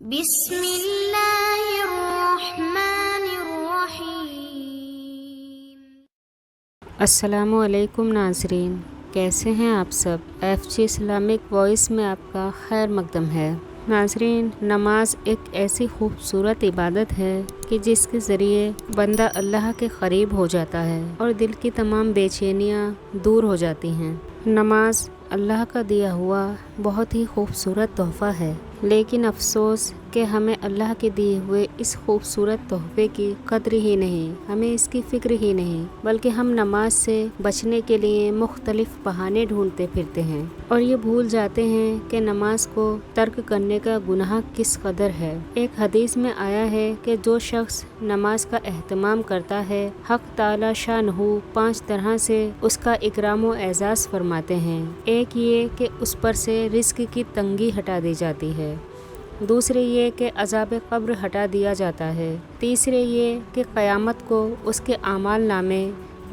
بسم اللہ الرحمن الرحیم۔ السلام علیکم ناظرین، کیسے ہیں آپ سب؟ ایف جی اسلامک وائس میں آپ کا خیر مقدم ہے۔ ناظرین، نماز ایک ایسی خوبصورت عبادت ہے کہ جس کے ذریعے بندہ اللہ کے قریب ہو جاتا ہے اور دل کی تمام بے چینیاں دور ہو جاتی ہیں۔ نماز اللہ کا دیا ہوا بہت ہی خوبصورت تحفہ ہے، لیکن افسوس کہ ہمیں اللہ کے دیے ہوئے اس خوبصورت تحفے کی قدر ہی نہیں، ہمیں اس کی فکر ہی نہیں، بلکہ ہم نماز سے بچنے کے لیے مختلف بہانے ڈھونڈتے پھرتے ہیں اور یہ بھول جاتے ہیں کہ نماز کو ترک کرنے کا گناہ کس قدر ہے۔ ایک حدیث میں آیا ہے کہ جو شخص نماز کا اہتمام کرتا ہے، حق تعالی شانہ 5 طرح سے اس کا اکرام و اعزاز فرماتے ہیں۔ ایک یہ کہ اس پر سے رزق کی تنگی ہٹا دی جاتی ہے، دوسرے یہ کہ عذاب قبر ہٹا دیا جاتا ہے، تیسرے یہ کہ قیامت کو اس کے اعمال نامے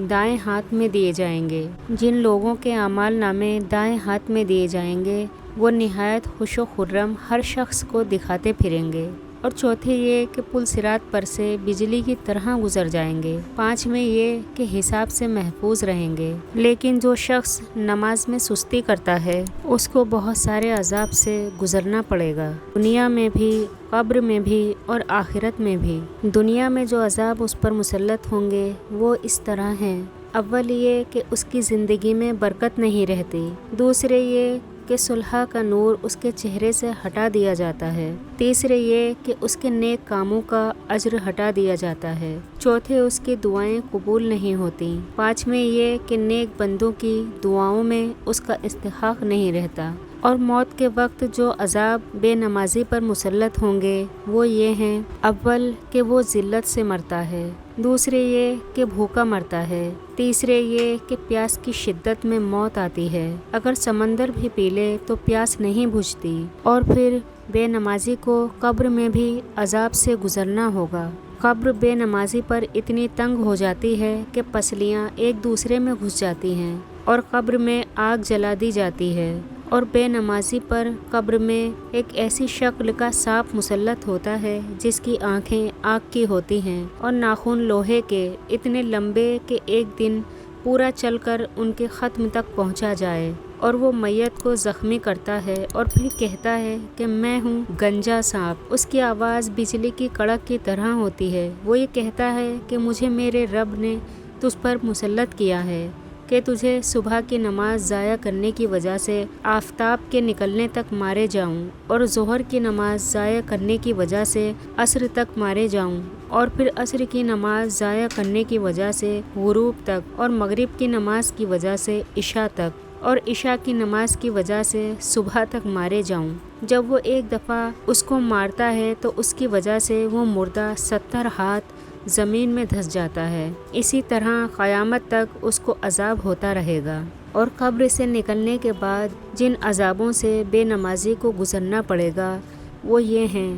دائیں ہاتھ میں دیے جائیں گے۔ جن لوگوں کے اعمال نامے دائیں ہاتھ میں دیے جائیں گے وہ نہایت خوش و خرم ہر شخص کو دکھاتے پھریں گے، اور چوتھے یہ کہ پل صراط پر سے بجلی کی طرح گزر جائیں گے، پانچویں یہ کہ حساب سے محفوظ رہیں گے۔ لیکن جو شخص نماز میں سستی کرتا ہے اس کو بہت سارے عذاب سے گزرنا پڑے گا، دنیا میں بھی، قبر میں بھی اور آخرت میں بھی۔ دنیا میں جو عذاب اس پر مسلط ہوں گے وہ اس طرح ہیں: اول یہ کہ اس کی زندگی میں برکت نہیں رہتی، دوسرے یہ کہ صلح کا نور اس کے چہرے سے ہٹا دیا جاتا ہے، تیسرے یہ کہ اس کے نیک کاموں کا اجر ہٹا دیا جاتا ہے، چوتھے اس کی دعائیں قبول نہیں ہوتی، پانچویں یہ کہ نیک بندوں کی دعاؤں میں اس کا استحقاق نہیں رہتا۔ اور موت کے وقت جو عذاب بے نمازی پر مسلط ہوں گے وہ یہ ہیں: اول کہ وہ ذلت سے مرتا ہے، دوسرے یہ کہ بھوکا مرتا ہے، تیسرے یہ کہ پیاس کی شدت میں موت آتی ہے، اگر سمندر بھی پی لے تو پیاس نہیں بجھتی، اور پھر بے نمازی کو قبر میں بھی عذاب سے گزرنا ہوگا۔ قبر بے نمازی پر اتنی تنگ ہو جاتی ہے کہ پسلیاں ایک دوسرے میں گھس جاتی ہیں اور قبر میں آگ جلا دی جاتی ہے، اور بے نمازی پر قبر میں ایک ایسی شکل کا سانپ مسلط ہوتا ہے جس کی آنکھیں آگ کی ہوتی ہیں اور ناخن لوہے کے، اتنے لمبے کہ ایک دن پورا چل کر ان کے ختم تک پہنچا جائے، اور وہ میت کو زخمی کرتا ہے اور پھر کہتا ہے کہ میں ہوں گنجا سانپ۔ اس کی آواز بجلی کی کڑک کی طرح ہوتی ہے، وہ یہ کہتا ہے کہ مجھے میرے رب نے تجھ پر مسلط کیا ہے کہ تجھے صبح کی نماز ضائع کرنے کی وجہ سے آفتاب کے نکلنے تک مارے جاؤں، اور ظہر کی نماز ضائع کرنے کی وجہ سے عصر تک مارے جاؤں، اور پھر عصر کی نماز ضائع کرنے کی وجہ سے غروب تک، اور مغرب کی نماز کی وجہ سے عشاء تک، اور عشاء کی نماز کی وجہ سے صبح تک مارے جاؤں۔ جب وہ ایک دفعہ اس کو مارتا ہے تو اس کی وجہ سے وہ مردہ 70 ہاتھ زمین میں دھس جاتا ہے، اسی طرح قیامت تک اس کو عذاب ہوتا رہے گا۔ اور قبر سے نکلنے کے بعد جن عذابوں سے بے نمازی کو گزرنا پڑے گا وہ یہ ہیں: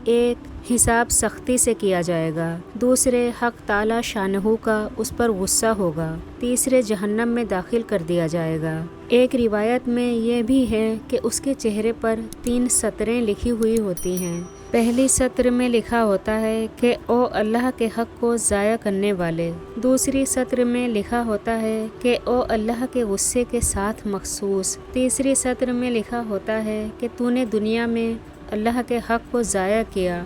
ایک، حساب سختی سے کیا جائے گا، دوسرے حق تعالی شانہ کا اس پر غصہ ہوگا، تیسرے جہنم میں داخل کر دیا جائے گا۔ ایک روایت میں یہ بھی ہے کہ اس کے چہرے پر 3 سطریں لکھی ہوئی ہوتی ہیں۔ پہلی سطر میں لکھا ہوتا ہے کہ او اللہ کے حق کو ضائع کرنے والے، دوسری سطر میں لکھا ہوتا ہے کہ او اللہ کے غصے کے ساتھ مخصوص، تیسری سطر میں لکھا ہوتا ہے کہ تو نے دنیا میں اللہ کے حق کو ضائع کیا،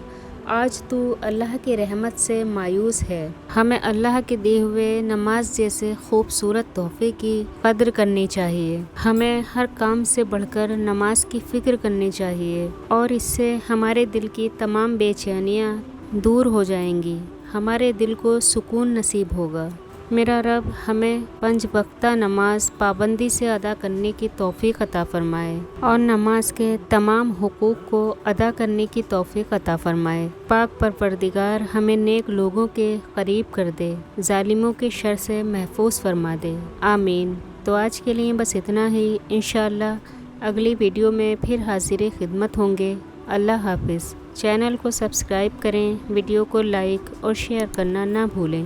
آج تو اللہ کی رحمت سے مایوس ہے۔ ہمیں اللہ کے دیے ہوئے نماز جیسے خوبصورت تحفے کی قدر کرنی چاہیے، ہمیں ہر کام سے بڑھ کر نماز کی فکر کرنی چاہیے، اور اس سے ہمارے دل کی تمام بے چینیاں دور ہو جائیں گی، ہمارے دل کو سکون نصیب ہوگا۔ میرا رب ہمیں 5 وقتہ نماز پابندی سے ادا کرنے کی توفیق عطا فرمائے اور نماز کے تمام حقوق کو ادا کرنے کی توفیق عطا فرمائے۔ پاک پروردگار ہمیں نیک لوگوں کے قریب کر دے، ظالموں کے شر سے محفوظ فرما دے، آمین۔ تو آج کے لیے بس اتنا ہی، انشاءاللہ اگلی ویڈیو میں پھر حاضر خدمت ہوں گے۔ اللہ حافظ۔ چینل کو سبسکرائب کریں، ویڈیو کو لائک اور شیئر کرنا نہ بھولیں۔